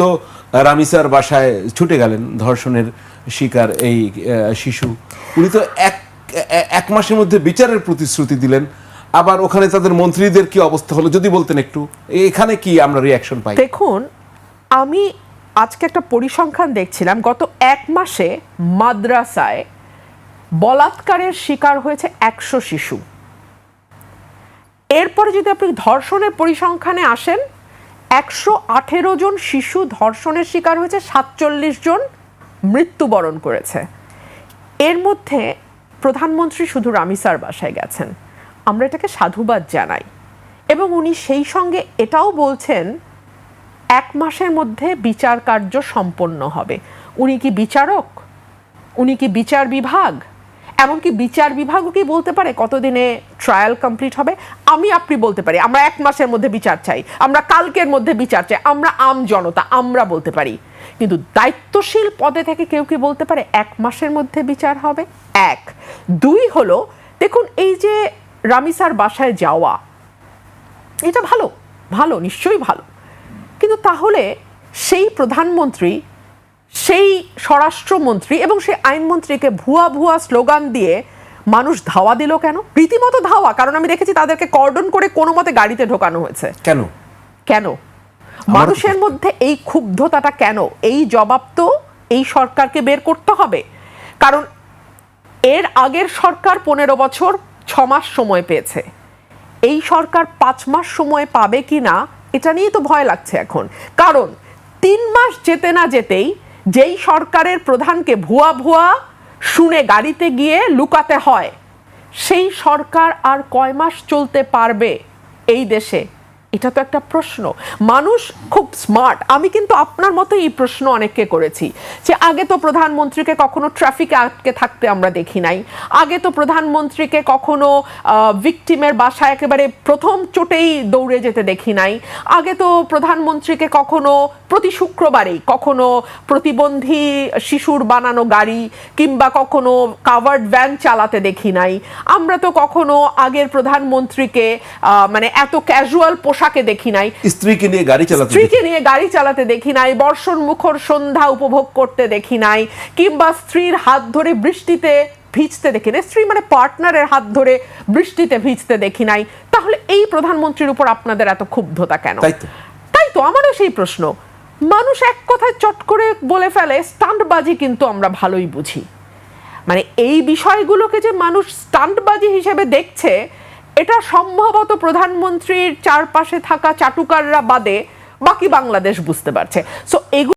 তো রামিসার বাসায় ছুটে গেলেন ধর্ষণের শিকার এই শিশু। উনি তো এক মাসের মধ্যে বিচারের প্রতিশ্রুতি দিলেন। আবার ওখানে তাদের মন্ত্রীদের কি অবস্থা হলো যদি বলতেন একটু, এখানে কি আমরা রিয়াকশন পাই? দেখুন, আমি আজকে একটা পরিসংখ্যান দেখছিলাম, গত এক মাসে মাদ্রাসায় বলাৎকারের শিকার হয়েছে 100 শিশু। এরপরে যদি আপনি ধর্ষণের পরিসংখ্যানে আসেন, 118 জন শিশু ধর্ষণের শিকার হয়েছে, 47 জন মৃত্যুবরণ করেছে। এর মধ্যে প্রধানমন্ত্রী শুধু রামিসার বাসায় গেছেন, আমরা এটাকে সাধুবাদ জানাই। এবং উনি সেই সঙ্গে এটাও বলছেন 1 মাসের মধ্যে বিচার কার্য সম্পন্ন হবে। উনি কি বিচারক? উনি কি বিচার বিভাগ? এমনকি বিচার বিভাগও কি বলতে পারে কতদিনে ট্রায়াল কমপ্লিট হবে? আপনি বলতে পারি আমরা 1 মাসের মধ্যে বিচার চাই, আমরা কালকের মধ্যে বিচার চাই, আমরা আম জনতা আমরা বলতে পারি। কিন্তু দায়িত্বশীল পদে থেকে কেউ কি বলতে পারে 1 মাসের মধ্যে বিচার হবে? 1 2 হলো, দেখুন এই যে রামিসার বাসায় যাওয়া, এটা ভালো ভালো নিশ্চয়ই ভালো, কিন্তু তাহলে সেই প্রধানমন্ত্রী, সেই স্বরাষ্ট্রমন্ত্রী এবং সেই আইনমন্ত্রীকে ভুয়া ভুয়া স্লোগান দিয়ে মানুষ ধাওয়া দিল কেন? রীতিমতো ধাওয়া, কারণ আমি দেখেছি তাদেরকে কর্ডন করে কোনো মতে গাড়িতে ঢোকানো হয়েছে। কেন কেন মানুষের মধ্যে এই ক্ষুব্ধতাটা কেন? এই জবাব তো এই সরকারকে বের করতে হবে। কারণ এর আগের সরকার 15 বছর 6 মাস সময় পেয়েছে, এই সরকার 5 মাস সময় পাবে কি না এটা নিয়ে তো ভয় লাগছে এখন। কারণ 3 মাস যেতে না যেতেই যেই সরকারের প্রধানকে ভুয়া ভুয়া শুনে গাড়িতে গিয়ে লুকাতে হয়, সেই সরকার আর কয় মাস চলতে পারবে এই দেশে? এটা তো একটা প্রশ্ন। মানুষ খুব স্মার্ট। আমি কিন্তু আপনার মতো এই প্রশ্ন অনেককে করেছি যে আগে তো প্রধানমন্ত্রীকে কখনো ট্রাফিকে আটকে থাকতে আমরা দেখি নাই, আগে তো প্রধানমন্ত্রীকে কখনো ভিকটিমের বাসায় একেবারে প্রথম চোটেই দৌড়ে যেতে দেখি নাই, আগে তো প্রধানমন্ত্রীকে কখনো প্রতি শুক্রবারেই কখনো প্রতিবন্ধী শিশুর বানানো গাড়ি কিংবা কখনো কাভার্ড ভ্যান চালাতে দেখি নাই, আমরা তো কখনো আগের প্রধানমন্ত্রীকে মানে এত ক্যাজুয়াল পোশাকে দেখি নাই, স্ত্রীকে নিয়ে গাড়ি চালাতে দেখি নাই, বর্ষণ মুখর সন্ধ্যা উপভোগ করতে দেখি নাই, কিংবা স্ত্রীর হাত ধরে বৃষ্টিতে ভিজতে দেখি নাই, স্ত্রী মানে পার্টনারের হাত ধরে বৃষ্টিতে ভিজতে দেখি নাই। তাহলে এই প্রধানমন্ত্রীর উপর আপনাদের এত ক্ষুব্ধতা কেন? তাই তো আমারও সেই প্রশ্ন। মানুষ এক কথায় চট করে বলে ফেলে স্টান্টবাজি, কিন্তু আমরা ভালোই বুঝি। মানে এই বিষয়গুলোকে যে মানুষ স্টান্টবাজি হিসেবে দেখছে, এটা সম্ভবত প্রধানমন্ত্রীর চারপাশে থাকা চাটুকাররা বাদে বাকি বাংলাদেশ বুঝতে পারছে। সো